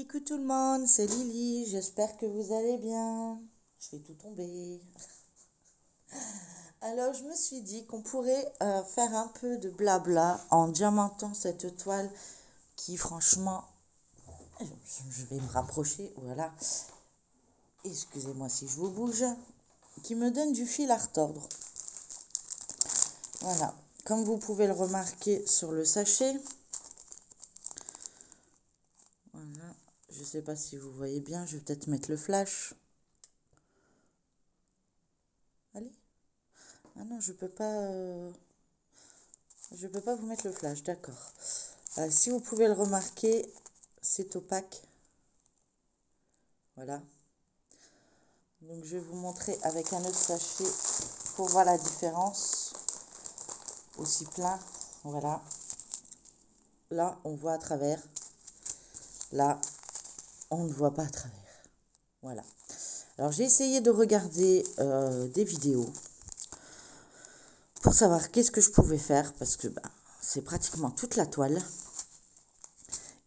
Coucou tout le monde, c'est Lily, j'espère que vous allez bien. Je vais tout tomber. Alors je me suis dit qu'on pourrait faire un peu de blabla en diamantant cette toile qui franchement, je vais me rapprocher, voilà. Excusez-moi si je vous bouge, qui me donne du fil à retordre. Voilà, comme vous pouvez le remarquer sur le sachet. Voilà, je ne sais pas si vous voyez bien, je vais peut-être mettre le flash. Allez. Ah non, je peux pas vous mettre le flash, d'accord. Si vous pouvez le remarquer, c'est opaque. Voilà. Donc je vais vous montrer avec un autre sachet pour voir la différence. Aussi plein, voilà. Là, on voit à travers. Là, on ne voit pas à travers. Voilà. Alors j'ai essayé de regarder des vidéos pour savoir qu'est-ce que je pouvais faire parce que c'est pratiquement toute la toile.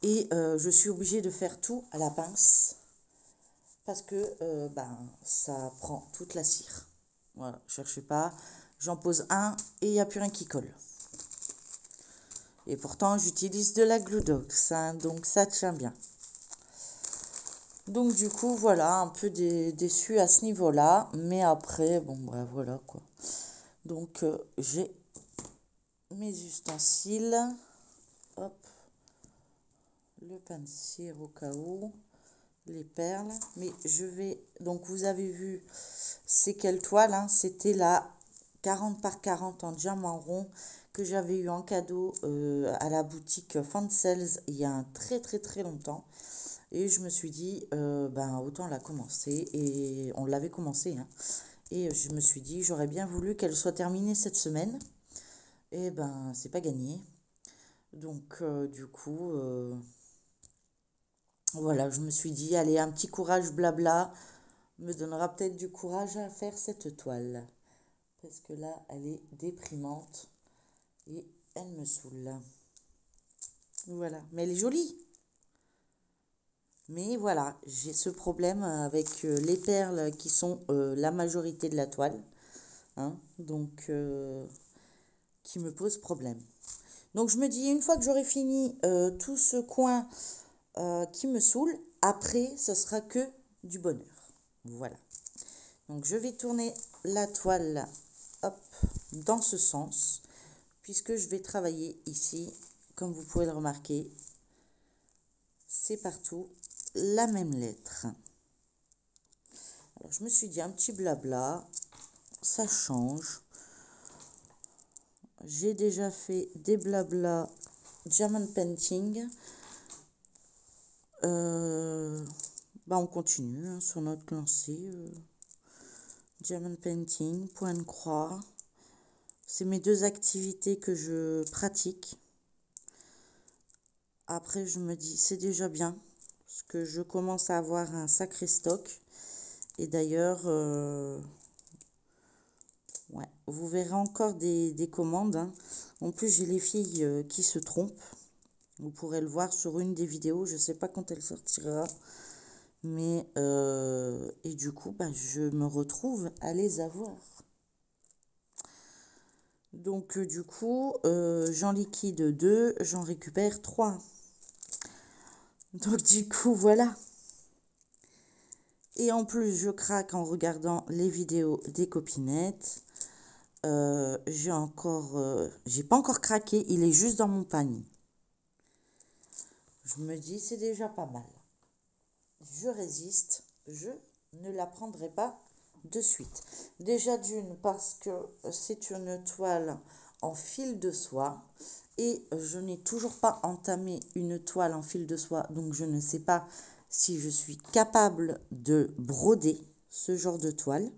Et je suis obligée de faire tout à la pince parce que ça prend toute la cire. Voilà, cherchez pas. J'en pose un et il n'y a plus rien qui colle. Et pourtant, j'utilise de la Gluedox, hein, donc ça tient bien. Donc du coup, voilà, un peu déçue à ce niveau-là. Mais après, bon, voilà quoi. Donc j'ai mes ustensiles. Hop. Le pain de cire au cas où. Les perles. Mais je vais... Donc vous avez vu, c'est quelle toile, hein? C'était la 40 par 40 en diamant rond que j'avais eu en cadeau à la boutique Fansels il y a un très longtemps. Et je me suis dit, autant la commencer. Et on l'avait commencé, hein. Et je me suis dit, j'aurais bien voulu qu'elle soit terminée cette semaine. Et c'est pas gagné. Donc, du coup, voilà, je me suis dit, allez, un petit courage blabla me donnera peut-être du courage à faire cette toile. Parce que là, elle est déprimante et elle me saoule. Voilà, mais elle est jolie. Mais voilà, j'ai ce problème avec les perles qui sont la majorité de la toile. Hein, donc, qui me pose problème. Donc, je me dis, une fois que j'aurai fini tout ce coin qui me saoule, après, ce sera que du bonheur. Voilà. Donc, je vais tourner la toile, hop, dans ce sens, puisque je vais travailler ici, comme vous pouvez le remarquer, c'est partout la même lettre. Alors, je me suis dit un petit blabla, ça change. J'ai déjà fait des blabla diamond painting. On continue hein, sur notre lancée. Diamond painting, point de croix. C'est mes deux activités que je pratique. Après, je me dis, c'est déjà bien. Parce que je commence à avoir un sacré stock. Et d'ailleurs, vous verrez encore des commandes. Hein. En plus, j'ai les filles qui se trompent. Vous pourrez le voir sur une des vidéos. Je ne sais pas quand elle sortira. Mais, et du coup, je me retrouve à les avoir. Donc, du coup, j'en liquide 2, j'en récupère 3. Donc, du coup, voilà. Et en plus, je craque en regardant les vidéos des copinettes. J'ai pas encore craqué, il est juste dans mon panier. Je me dis, c'est déjà pas mal. Je résiste, je ne la prendrai pas de suite. Déjà d'une parce que c'est une toile en fil de soie et je n'ai toujours pas entamé une toile en fil de soie, donc je ne sais pas si je suis capable de broder ce genre de toile.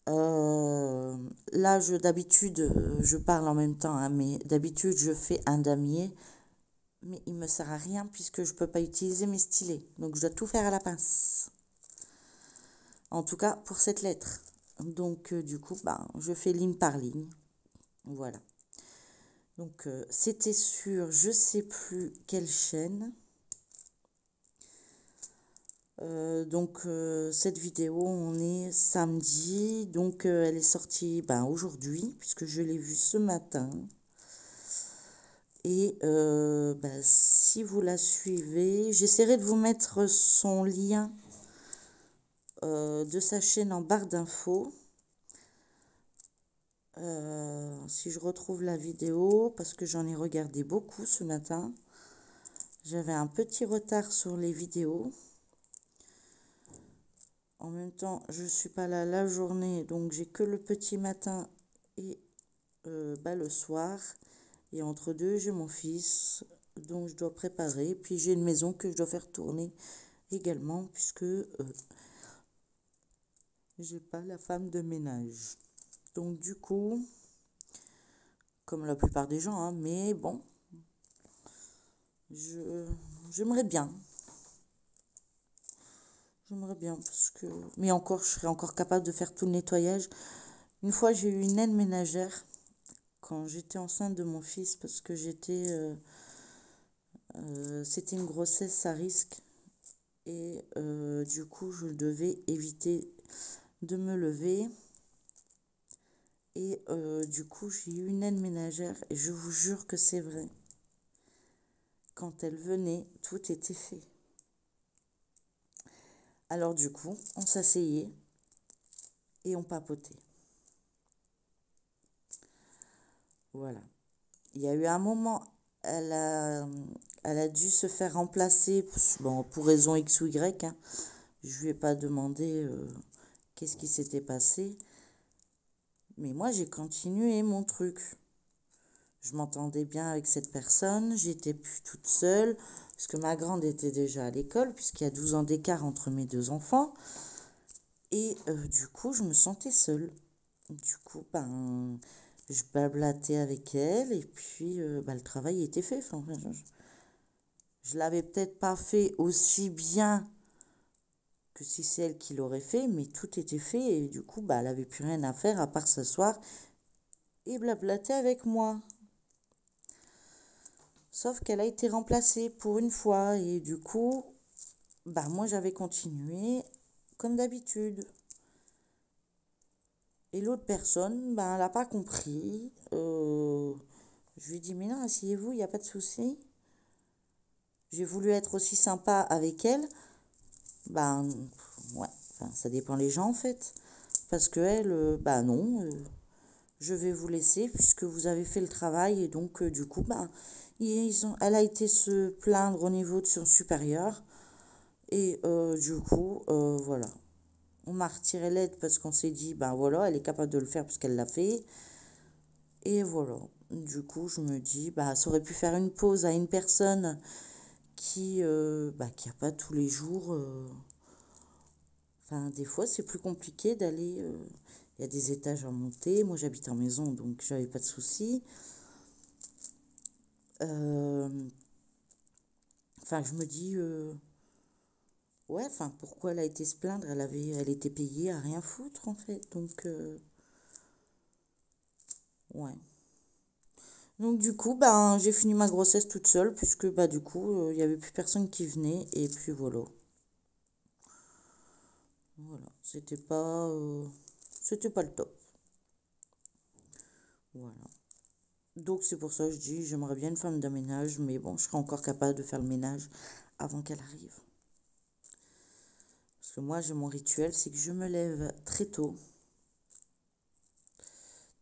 Là, d'habitude, je parle en même temps, hein, mais d'habitude, je fais un damier, mais il me sert à rien puisque je peux pas utiliser mes stylets. Donc, je dois tout faire à la pince. En tout cas, pour cette lettre. Donc, du coup, je fais ligne par ligne. Voilà. Donc, c'était sur, je sais plus quelle chaîne. Cette vidéo, on est samedi, donc elle est sortie aujourd'hui, puisque je l'ai vue ce matin. Et si vous la suivez, j'essaierai de vous mettre son lien de sa chaîne en barre d'infos. Si je retrouve la vidéo, parce que j'en ai regardé beaucoup ce matin. J'avais un petit retard sur les vidéos. En même temps, je ne suis pas là la journée, donc j'ai que le petit matin et le soir. Et entre deux, j'ai mon fils, donc je dois préparer. Puis j'ai une maison que je dois faire tourner également, puisque j'ai pas la femme de ménage. Donc du coup, comme la plupart des gens, hein, mais bon, j'aimerais bien. J'aimerais bien, parce que... Mais encore, je serais encore capable de faire tout le nettoyage. Une fois, j'ai eu une aide ménagère quand j'étais enceinte de mon fils, parce que c'était une grossesse à risque. Et du coup, je devais éviter de me lever. Et du coup, j'ai eu une aide ménagère. Et je vous jure que c'est vrai. Quand elle venait, tout était fait. Alors du coup, on s'asseyait et on papotait. Voilà. Il y a eu un moment, elle a dû se faire remplacer, bon, pour raison X ou Y. Hein. Je lui ai pas demandé qu'est-ce qui s'était passé. Mais moi, j'ai continué mon truc. Je m'entendais bien avec cette personne. J'étais plus toute seule. Parce que ma grande était déjà à l'école, puisqu'il y a 12 ans d'écart entre mes deux enfants. Et du coup, je me sentais seule. Du coup, je blablatais avec elle. Et puis, le travail était fait. Enfin, je l'avais peut-être pas fait aussi bien que si c'est elle qui l'aurait fait, mais tout était fait et du coup, elle avait plus rien à faire à part s'asseoir et blablater avec moi. Sauf qu'elle a été remplacée pour une fois et du coup, moi j'avais continué comme d'habitude. Et l'autre personne, elle n'a pas compris. Je lui ai dit, mais non, asseyez-vous, il n'y a pas de souci. J'ai voulu être aussi sympa avec elle. Ouais, ça dépend les gens en fait. Parce que elle, non, je vais vous laisser puisque vous avez fait le travail. Et donc, du coup, elle a été se plaindre au niveau de son supérieur. Et du coup, voilà. On m'a retiré l'aide parce qu'on s'est dit, voilà, elle est capable de le faire parce qu'elle l'a fait. Et voilà. Du coup, je me dis, ça aurait pu faire une pause à une personne qui n'a pas tous les jours. Des fois, c'est plus compliqué d'aller. Il y a des étages à monter. Moi, j'habite en maison, donc j'avais pas de soucis. Je me dis, ouais, pourquoi elle a été se plaindre? Elle était payée à rien foutre, en fait. Donc, ouais. Donc, du coup, j'ai fini ma grossesse toute seule, puisque, du coup, il n'y avait plus personne qui venait. Et puis, voilà. Voilà. C'était pas le top. Voilà. Donc, c'est pour ça que je dis, j'aimerais bien une femme de ménage, mais bon, je serais encore capable de faire le ménage avant qu'elle arrive. Parce que moi, j'ai mon rituel, c'est que je me lève très tôt.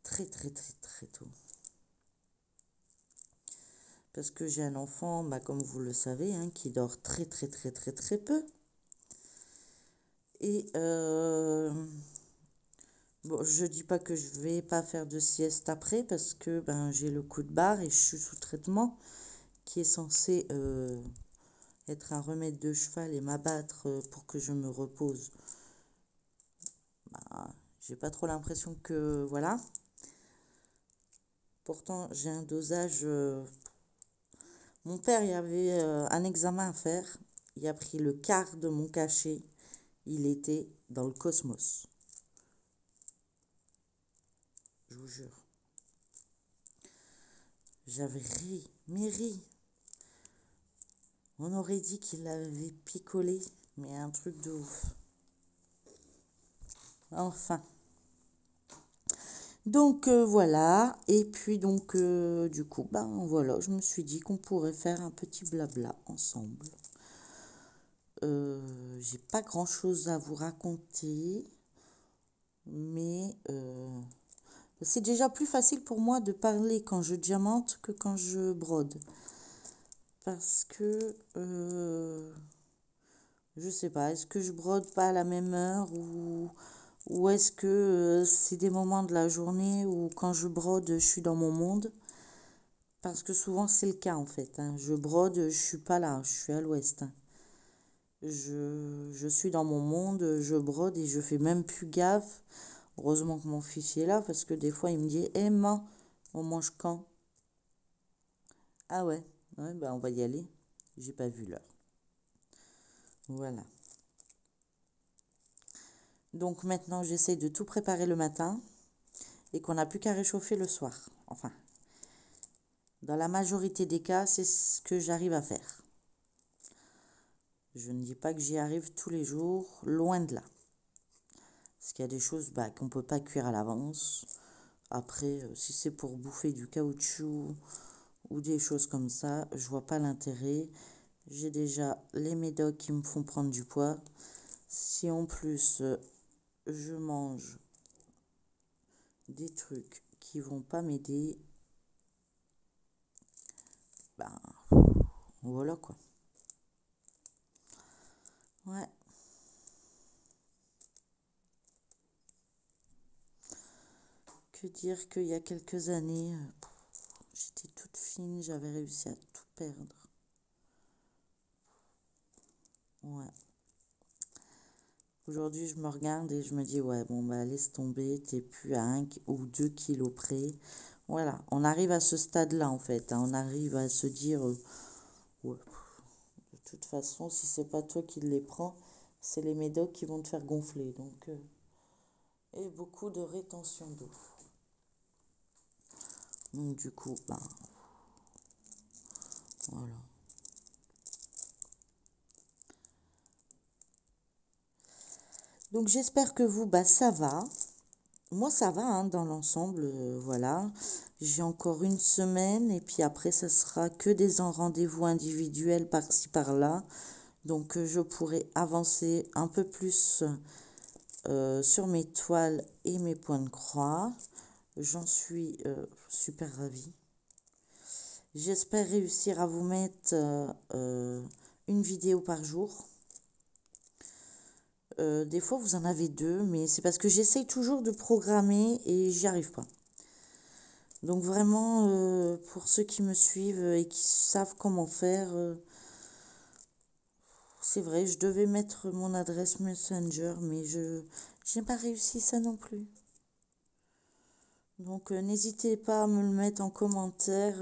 Très, très, très, très tôt. Parce que j'ai un enfant, comme vous le savez, hein, qui dort très, très, très, très, très peu. Et je dis pas que je vais pas faire de sieste après, parce que j'ai le coup de barre et je suis sous traitement, qui est censé être un remède de cheval et m'abattre pour que je me repose. J'ai pas trop l'impression que... Voilà. Pourtant, j'ai un dosage... Mon père, il y avait un examen à faire. Il a pris le quart de mon cachet. Il était dans le cosmos. Je vous jure. J'avais ri, mais ri. On aurait dit qu'il l'avait picolé. Mais un truc de ouf. Enfin. Donc voilà. Et puis donc du coup, ben voilà, je me suis dit qu'on pourrait faire un petit blabla ensemble. J'ai pas grand chose à vous raconter. Mais c'est déjà plus facile pour moi de parler quand je diamante que quand je brode. Parce que je sais pas, est-ce que je brode pas à la même heure ou est-ce que c'est des moments de la journée où quand je brode, je suis dans mon monde? Parce que souvent c'est le cas en fait, hein. Je brode, je suis pas là, je suis à l'ouest, hein. Je suis dans mon monde, je brode et je fais même plus gaffe. Heureusement que mon fils est là parce que des fois il me dit Eh maman, on mange quand? Ah ouais, ouais, bah on va y aller. J'ai pas vu l'heure. Voilà. Donc maintenant j'essaie de tout préparer le matin et qu'on n'a plus qu'à réchauffer le soir. Enfin, dans la majorité des cas, c'est ce que j'arrive à faire. Je ne dis pas que j'y arrive tous les jours, loin de là. Parce qu'il y a des choses qu'on ne peut pas cuire à l'avance. Après, si c'est pour bouffer du caoutchouc ou des choses comme ça, je vois pas l'intérêt. J'ai déjà les médocs qui me font prendre du poids. Si en plus je mange des trucs qui vont pas m'aider, ben voilà quoi. Ouais. Que dire qu'il y a quelques années, j'étais toute fine, j'avais réussi à tout perdre. Ouais. Aujourd'hui, je me regarde et je me dis, ouais, bon, bah, laisse tomber, t'es plus à 1 ou 2 kilos près. Voilà, on arrive à ce stade-là, en fait, hein. On arrive à se dire, ouais, de toute façon, si c'est pas toi qui les prends, c'est les médocs qui vont te faire gonfler. Donc, et beaucoup de rétention d'eau. Donc, du coup, ben, voilà. Donc, j'espère que vous, bah, ça va. Moi, ça va, hein, dans l'ensemble, voilà. J'ai encore une semaine et puis après, ça sera que des rendez-vous individuels par-ci, par-là. Donc, je pourrai avancer un peu plus sur mes toiles et mes points de croix. J'en suis super ravie. J'espère réussir à vous mettre une vidéo par jour. Des fois, vous en avez 2, mais c'est parce que j'essaye toujours de programmer et j'y arrive pas. Donc vraiment, pour ceux qui me suivent et qui savent comment faire, c'est vrai, je devais mettre mon adresse Messenger, mais je n'ai pas réussi ça non plus. Donc n'hésitez pas à me le mettre en commentaire.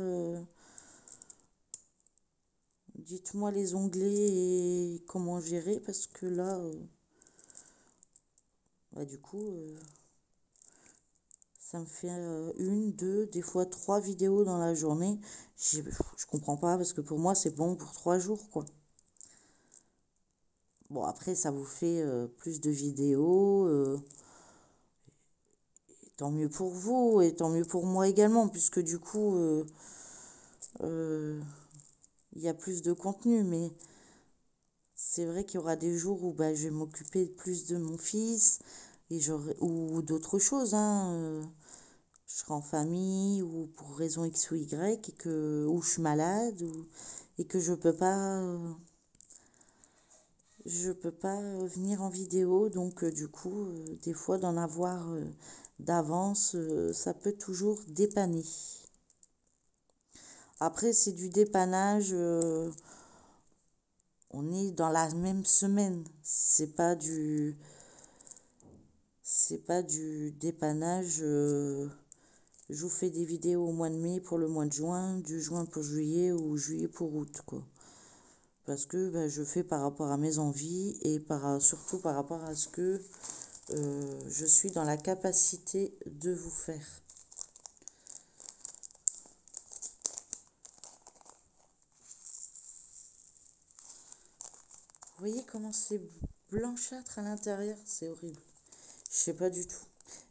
Dites-moi les onglets et comment gérer, parce que là, du coup, ça me fait 1, 2, des fois 3 vidéos dans la journée. Je comprends pas, parce que pour moi, c'est bon pour 3 jours, quoi. Bon, après, ça vous fait plus de vidéos. Tant mieux pour vous et tant mieux pour moi également, puisque du coup, il y a plus de contenu. Mais c'est vrai qu'il y aura des jours où je vais m'occuper plus de mon fils et ou d'autres choses, hein. Je serai en famille ou pour raison X ou Y ou je suis malade et que je peux pas venir en vidéo. Donc du coup, des fois d'en avoir d'avance, ça peut toujours dépanner. Après, c'est du dépannage, on est dans la même semaine. C'est pas du dépannage. Je vous fais des vidéos au mois de mai pour le mois de juin, du juin pour juillet ou juillet pour août, quoi. Parce que je fais par rapport à mes envies et surtout par rapport à ce que je suis dans la capacité de vous faire. voyez comment c'est blanchâtre à l'intérieur? C'est horrible. Je sais pas du tout.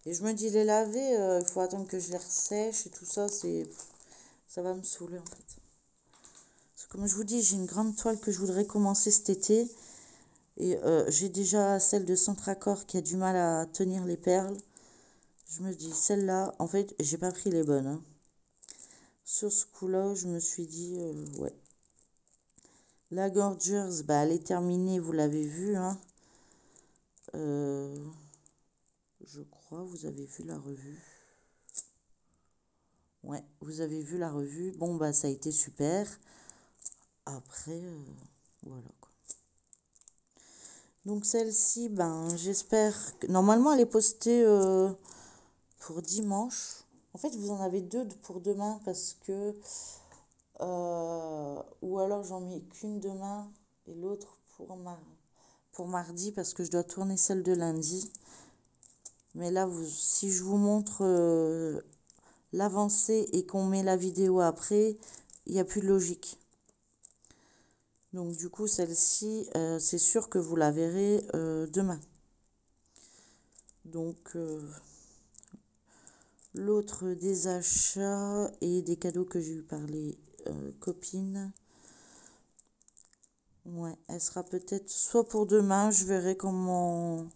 Et je me dis, les laver, il faut attendre que je les ressèche et tout ça, ça va me saouler en fait. Parce que comme je vous dis, j'ai une grande toile que je voudrais commencer cet été. Et j'ai déjà celle de Centracor qui a du mal à tenir les perles. Je me dis, celle-là, en fait, j'ai pas pris les bonnes, hein. Sur ce coup-là, je me suis dit, ouais. La Gorgeous, bah, elle est terminée, vous l'avez vu, hein. Je crois, vous avez vu la revue. Ouais, vous avez vu la revue. Bon, bah, ça a été super. Après, voilà, quoi. Donc, celle-ci, ben, j'espère que... Normalement, elle est postée pour dimanche. En fait, vous en avez deux pour demain parce que... ou alors, j'en mets qu'une demain et l'autre pour mardi parce que je dois tourner celle de lundi. Mais là, si je vous montre l'avancée et qu'on met la vidéo après, il n'y a plus de logique. Donc du coup, celle-ci, c'est sûr que vous la verrez demain. Donc l'autre des achats et des cadeaux que j'ai eu par les copines. Ouais, elle sera peut-être soit pour demain, je verrai comment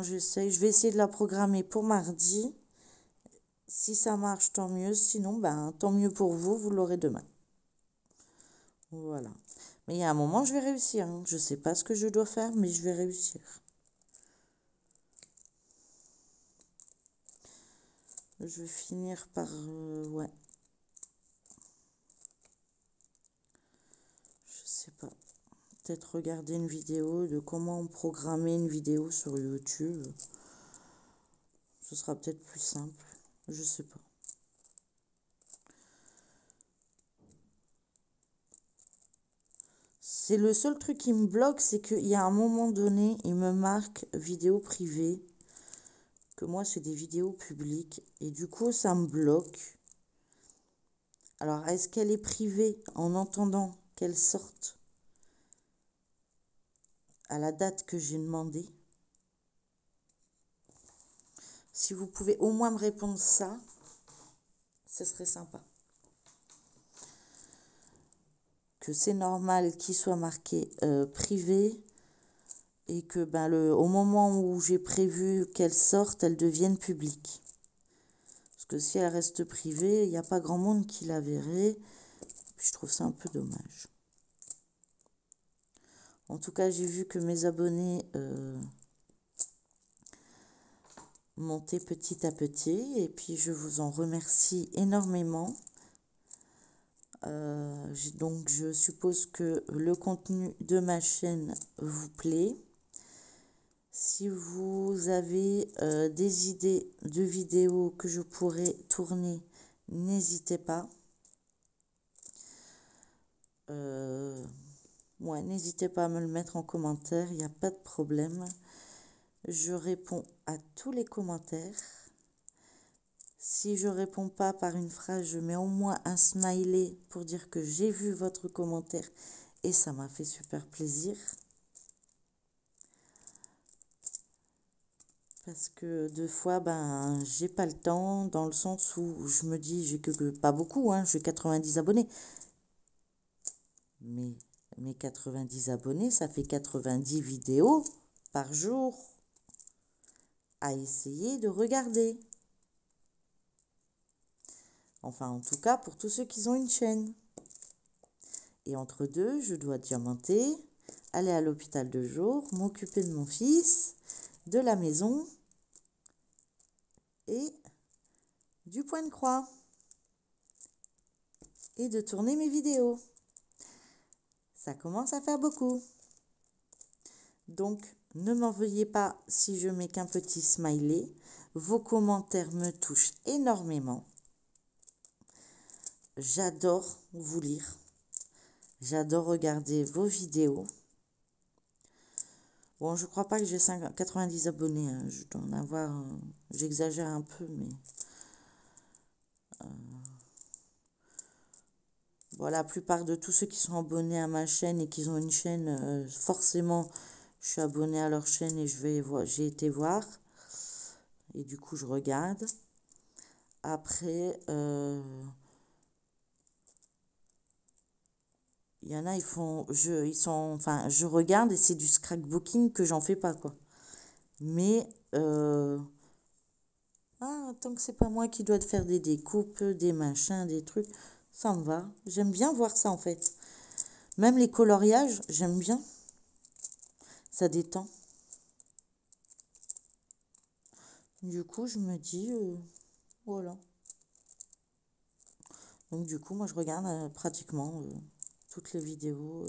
j'essaye. Je vais essayer de la programmer pour mardi. Si ça marche, tant mieux. Sinon, ben, tant mieux pour vous, vous l'aurez demain. Voilà. Mais il y a un moment, je vais réussir, hein. Je ne sais pas ce que je dois faire, mais je vais réussir. Je vais finir par... ouais. Je sais pas. Peut-être regarder une vidéo de comment programmer une vidéo sur YouTube. Ce sera peut-être plus simple. Je sais pas. C'est le seul truc qui me bloque, c'est qu'il y a un moment donné, il me marque vidéo privée. Que moi, c'est des vidéos publiques. Et du coup, ça me bloque. Alors, est-ce qu'elle est privée en entendant qu'elle sorte à la date que j'ai demandé? Si vous pouvez au moins me répondre ça, ce serait sympa. Que c'est normal qu'il soit marqué privé et que ben, au moment où j'ai prévu qu'elle sorte, elle devienne publique. Parce que si elle reste privée, il n'y a pas grand monde qui la verrait. Je trouve ça un peu dommage. En tout cas, j'ai vu que mes abonnés montaient petit à petit. Et puis, je vous en remercie énormément. Donc, je suppose que le contenu de ma chaîne vous plaît. Si vous avez des idées de vidéos que je pourrais tourner, n'hésitez pas. Ouais, n'hésitez pas à me le mettre en commentaire, il n'y a pas de problème. Je réponds à tous les commentaires. Si je réponds pas par une phrase, je mets au moins un smiley pour dire que j'ai vu votre commentaire et ça m'a fait super plaisir. Parce que deux fois, ben, j'ai pas le temps, dans le sens où je me dis, j'ai que pas beaucoup, hein, j'ai 90 abonnés. Mais mes 90 abonnés, ça fait 90 vidéos par jour à essayer de regarder. Enfin, en tout cas, pour tous ceux qui ont une chaîne. Et entre deux, je dois diamanter, aller à l'hôpital de jour, m'occuper de mon fils, de la maison et du point de croix. Et de tourner mes vidéos. Ça commence à faire beaucoup. Donc, ne m'en veuillez pas si je mets qu'un petit smiley. Vos commentaires me touchent énormément. J'adore vous lire. J'adore regarder vos vidéos. Bon, je crois pas que j'ai 90 abonnés, hein. Je dois en avoir... j'exagère un peu, mais... bon, la plupart de tous ceux qui sont abonnés à ma chaîne et qui ont une chaîne, forcément, je suis abonnée à leur chaîne et j'ai été voir. Et du coup, je regarde. Après, il y en a, je regarde et c'est du scrapbooking que j'en fais pas, quoi. Mais, tant que c'est pas moi qui dois te faire des découpes, des machins, des trucs, ça me va. J'aime bien voir ça, en fait. Même les coloriages, j'aime bien. Ça détend. Du coup, je me dis, voilà. Donc, du coup, moi, je regarde pratiquement toutes les vidéos.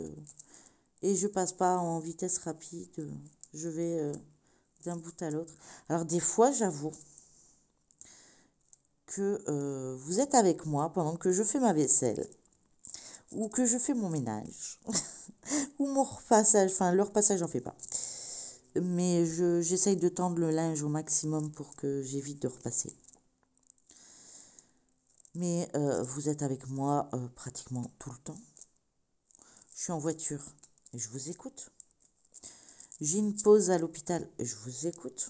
Et je passe pas en vitesse rapide. Je vais d'un bout à l'autre. Alors, des fois, j'avoue que vous êtes avec moi pendant que je fais ma vaisselle. Ou que je fais mon ménage. Ou mon repassage. Enfin, le repassage, j'en fais pas. Mais j'essaye de tendre le linge au maximum pour que j'évite de repasser. Mais vous êtes avec moi pratiquement tout le temps. Je suis en voiture et je vous écoute. J'ai une pause à l'hôpital et je vous écoute.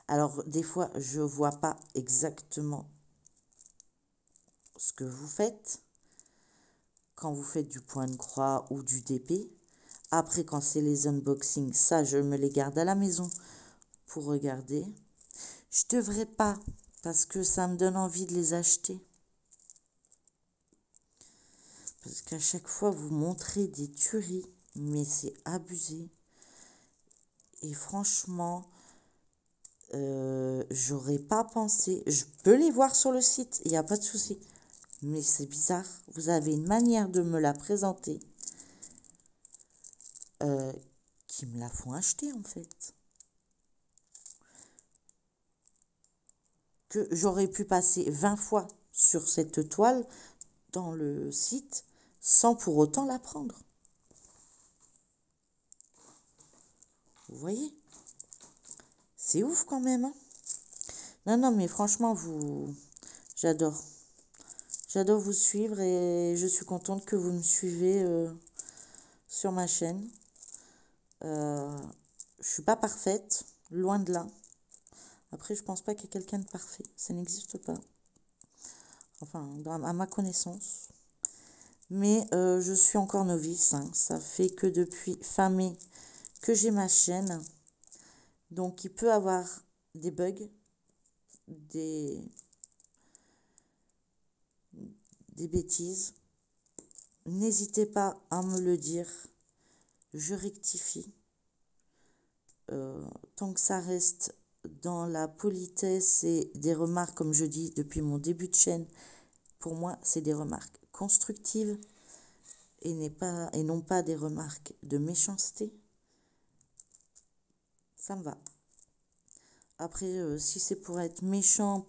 Alors, des fois, je vois pas exactement ce que vous faites. Quand vous faites du point de croix ou du DP. Après, quand c'est les unboxings, ça, je me les garde à la maison pour regarder. Je devrais pas parce que ça me donne envie de les acheter. Parce qu'à chaque fois, vous montrez des tueries, mais c'est abusé. Et franchement, j'aurais pas pensé. Je peux les voir sur le site, il n'y a pas de souci. Mais c'est bizarre. Vous avez une manière de me la présenter qui me la font acheter en fait. Que j'aurais pu passer 20 fois sur cette toile dans le site sans pour autant la prendre. Vous voyez? C'est ouf quand même. Hein. Non, mais franchement, j'adore. J'adore vous suivre et je suis contente que vous me suivez sur ma chaîne. Je suis pas parfaite, loin de là. Après, je pense pas qu'il y ait quelqu'un de parfait. Ça n'existe pas. Enfin, à ma connaissance. Mais je suis encore novice. Hein. Ça fait que depuis fin mai que j'ai ma chaîne. Donc, il peut avoir des bugs, des bêtises. N'hésitez pas à me le dire. Je rectifie. Tant que ça reste dans la politesse et des remarques, comme je dis depuis mon début de chaîne, pour moi, c'est des remarques constructives et non pas des remarques de méchanceté. Ça me va. Après, si c'est pour être méchant,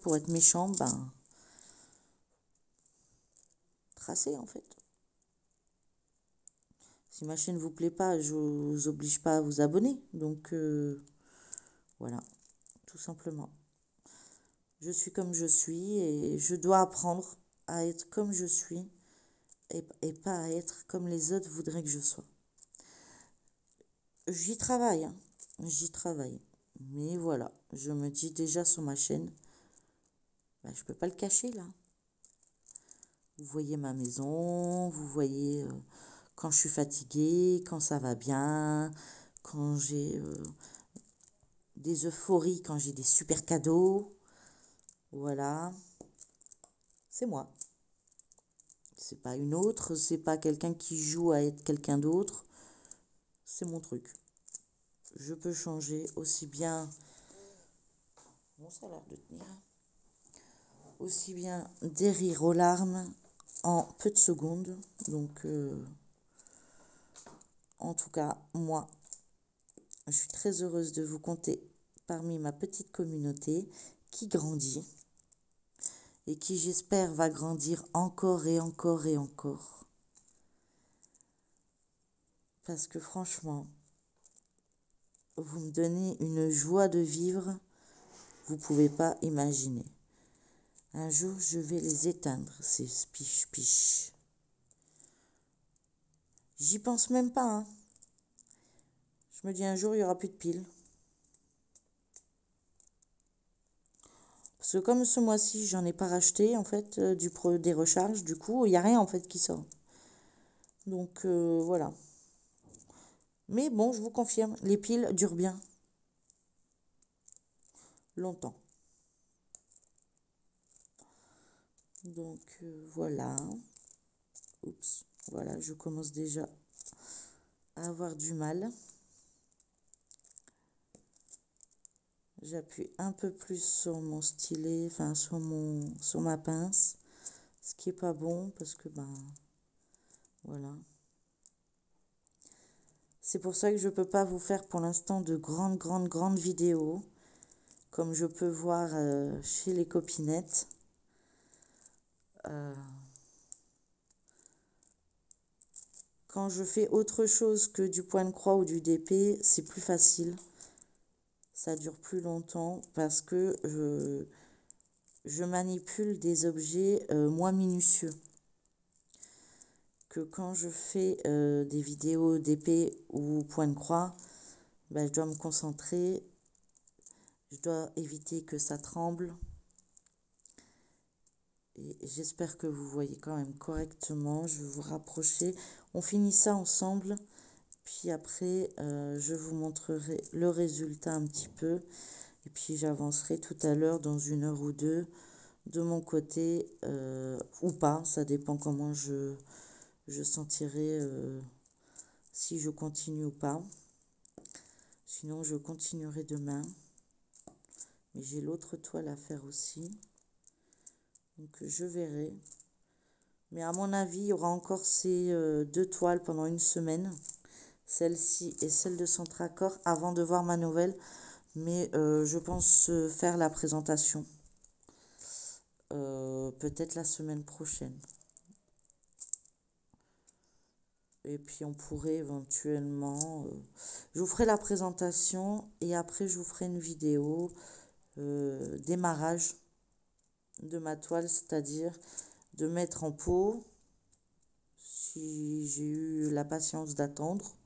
ben, tracez en fait. Si ma chaîne vous plaît pas, je vous oblige pas à vous abonner. Donc, voilà, tout simplement. Je suis comme je suis et je dois apprendre à être comme je suis et pas à être comme les autres voudraient que je sois. J'y travaille, hein. J'y travaille. Mais voilà, je me dis déjà sur ma chaîne, ben, je peux pas le cacher là. Vous voyez ma maison, vous voyez quand je suis fatiguée, quand ça va bien, quand j'ai des euphories, quand j'ai des super cadeaux. Voilà, c'est moi. C'est pas une autre, c'est pas quelqu'un qui joue à être quelqu'un d'autre. C'est mon truc. Je peux changer aussi bien. Bon, ça a l'air de tenir. Aussi bien des rires aux larmes en peu de secondes. Donc, en tout cas, moi, je suis très heureuse de vous compter parmi ma petite communauté qui grandit et qui, j'espère, va grandir encore et encore et encore. Parce que franchement, vous me donnez une joie de vivre, vous ne pouvez pas imaginer. Un jour, je vais les éteindre, ces spiche-piche. J'y pense même pas, hein. Je me dis un jour, il n'y aura plus de piles. Parce que comme ce mois-ci, j'en ai pas racheté, en fait, des recharges, du coup, il n'y a rien, en fait, qui sort. Donc, voilà. Mais bon, je vous confirme, les piles durent bien longtemps. Donc, voilà. Oups, voilà, je commence déjà à avoir du mal. J'appuie un peu plus sur mon stylet, enfin sur ma pince, ce qui est pas bon parce que ben voilà. C'est pour ça que je peux pas vous faire pour l'instant de grandes vidéos comme je peux voir chez les copinettes. Quand je fais autre chose que du point de croix ou du DP, c'est plus facile. Ça dure plus longtemps parce que je manipule des objets moins minutieux que quand je fais des vidéos d'épée ou point de croix. Ben, je dois me concentrer, je dois éviter que ça tremble. Et j'espère que vous voyez quand même correctement. Je vais vous rapprocher. On finit ça ensemble. Puis après, je vous montrerai le résultat un petit peu. Et puis j'avancerai tout à l'heure dans 1 heure ou 2 de mon côté ou pas. Ça dépend comment je sentirai si je continue ou pas. Sinon, je continuerai demain. Mais j'ai l'autre toile à faire aussi. Donc, je verrai. Mais à mon avis, il y aura encore ces 2 toiles pendant 1 semaine. Celle-ci et celle de Centracor avant de voir ma nouvelle. Mais je pense faire la présentation. Peut-être la semaine prochaine. Et puis on pourrait éventuellement... je vous ferai la présentation et après je vous ferai une vidéo démarrage de ma toile, c'est-à-dire de mettre en pot si j'ai eu la patience d'attendre.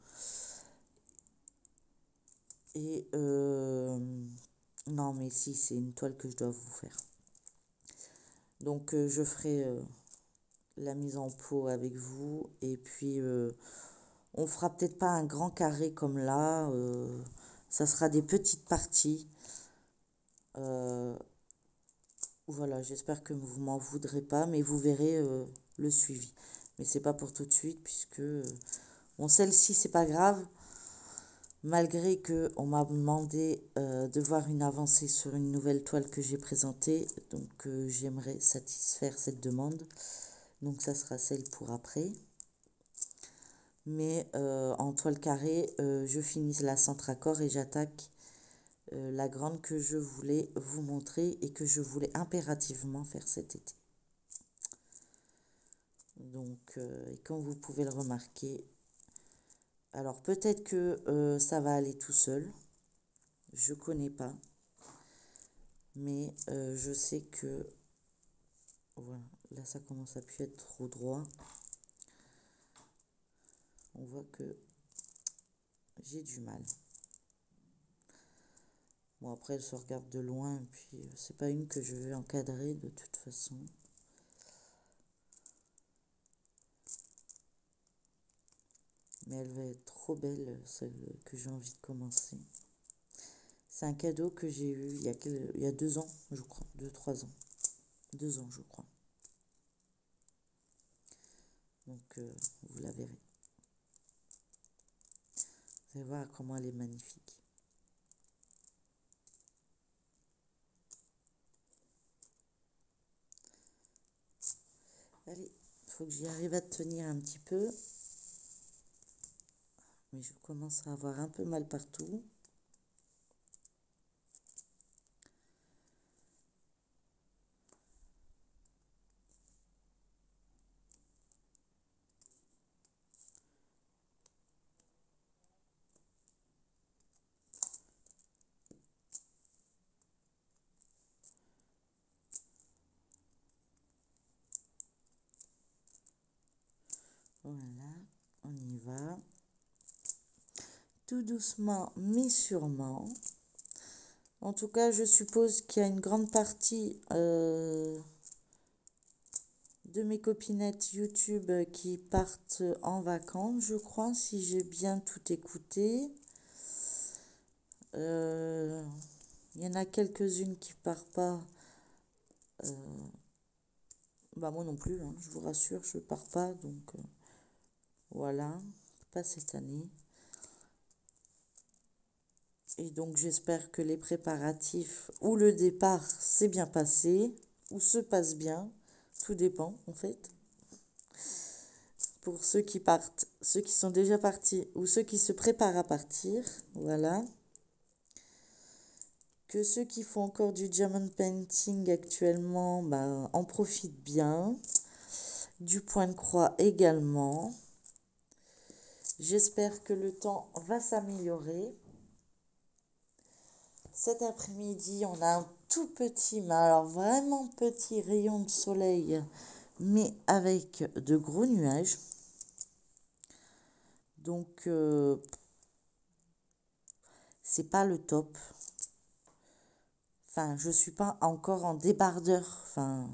Et non, mais si, c'est une toile que je dois vous faire. Donc je ferai la mise en pot avec vous et puis on fera peut-être pas un grand carré comme là, ça sera des petites parties. Voilà, j'espère que vous m'en voudrez pas, mais vous verrez le suivi. Mais c'est pas pour tout de suite puisque bon, celle-ci c'est pas grave, malgré que on m'a demandé de voir une avancée sur une nouvelle toile que j'ai présentée, donc j'aimerais satisfaire cette demande. Donc ça sera celle pour après. Mais en toile carrée, je finis la Centracor et j'attaque la grande que je voulais vous montrer et que je voulais impérativement faire cet été. Donc, et comme vous pouvez le remarquer, alors peut-être que ça va aller tout seul, je connais pas, mais je sais que, voilà, là ça commence à plus être trop droit. On voit que j'ai du mal. Bon, après, elle se regarde de loin, et puis c'est pas une que je vais encadrer de toute façon. Mais elle va être trop belle, celle que j'ai envie de commencer. C'est un cadeau que j'ai eu il y a 2 ans, je crois. 2-3 ans. 2 ans, je crois. Donc, vous la verrez. Vous allez voir comment elle est magnifique. Allez, il faut que j'y arrive à tenir un petit peu. Mais je commence à avoir un peu mal partout. va tout doucement mais sûrement. En tout cas, je suppose qu'il y a une grande partie de mes copinettes YouTube qui partent en vacances, je crois, si j'ai bien tout écouté. Il y en a quelques-unes qui partent pas. Bah moi non plus, hein, je vous rassure, je pars pas, donc voilà, pas cette année. Et donc j'espère que les préparatifs ou le départ s'est bien passé, ou se passe bien, tout dépend en fait. Pour ceux qui partent, ceux qui sont déjà partis ou ceux qui se préparent à partir, voilà. Que ceux qui font encore du diamond painting actuellement, bah, en profitent bien. Du point de croix également. J'espère que le temps va s'améliorer. Cet après-midi, on a un tout petit, mais alors vraiment petit rayon de soleil, mais avec de gros nuages. Donc, c'est pas le top. Enfin, je suis pas encore en débardeur. Enfin,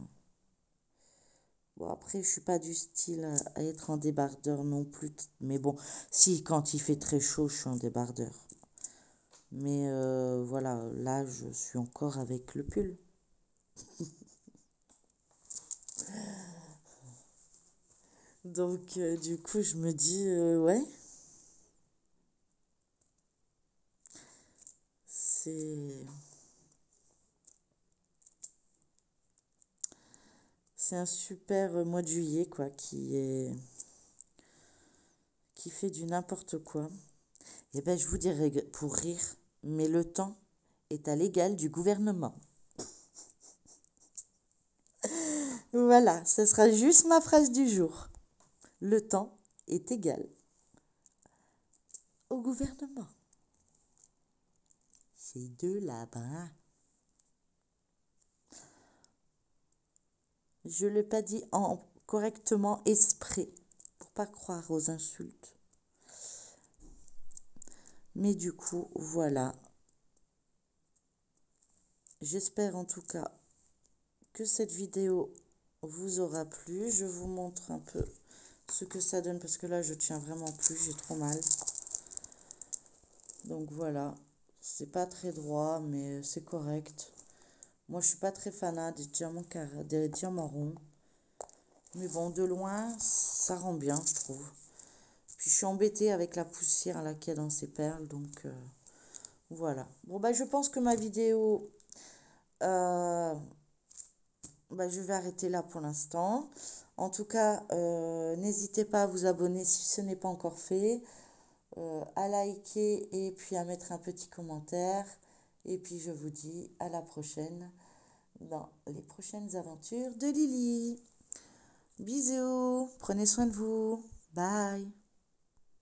bon, après, je suis pas du style à être en débardeur non plus. Mais bon, si, quand il fait très chaud, je suis en débardeur. Mais voilà, là, je suis encore avec le pull. Donc, du coup, je me dis, ouais, c'est... C'est un super mois de juillet, quoi, qui fait du n'importe quoi. Et ben, je vous dirais pour rire, mais le temps est à l'égal du gouvernement. Voilà, ce sera juste ma phrase du jour. Le temps est égal au gouvernement. C'est de là-bas. Je ne l'ai pas dit en correctement exprès, pour pas croire aux insultes. Mais du coup, voilà. J'espère en tout cas que cette vidéo vous aura plu. Je vous montre un peu ce que ça donne parce que là, je tiens vraiment plus, j'ai trop mal. Donc voilà, c'est pas très droit, mais c'est correct. Moi, je suis pas très fanat des diamants ronds. Mais bon, de loin, ça rend bien, je trouve. Puis je suis embêtée avec la poussière là qu'il y a dans ces perles, donc voilà. Bon, bah je pense que ma vidéo, bah, je vais arrêter là pour l'instant. En tout cas, n'hésitez pas à vous abonner si ce n'est pas encore fait, à liker et puis à mettre un petit commentaire. Et puis je vous dis à la prochaine dans les prochaines aventures de Lily. Bisous, prenez soin de vous. Bye.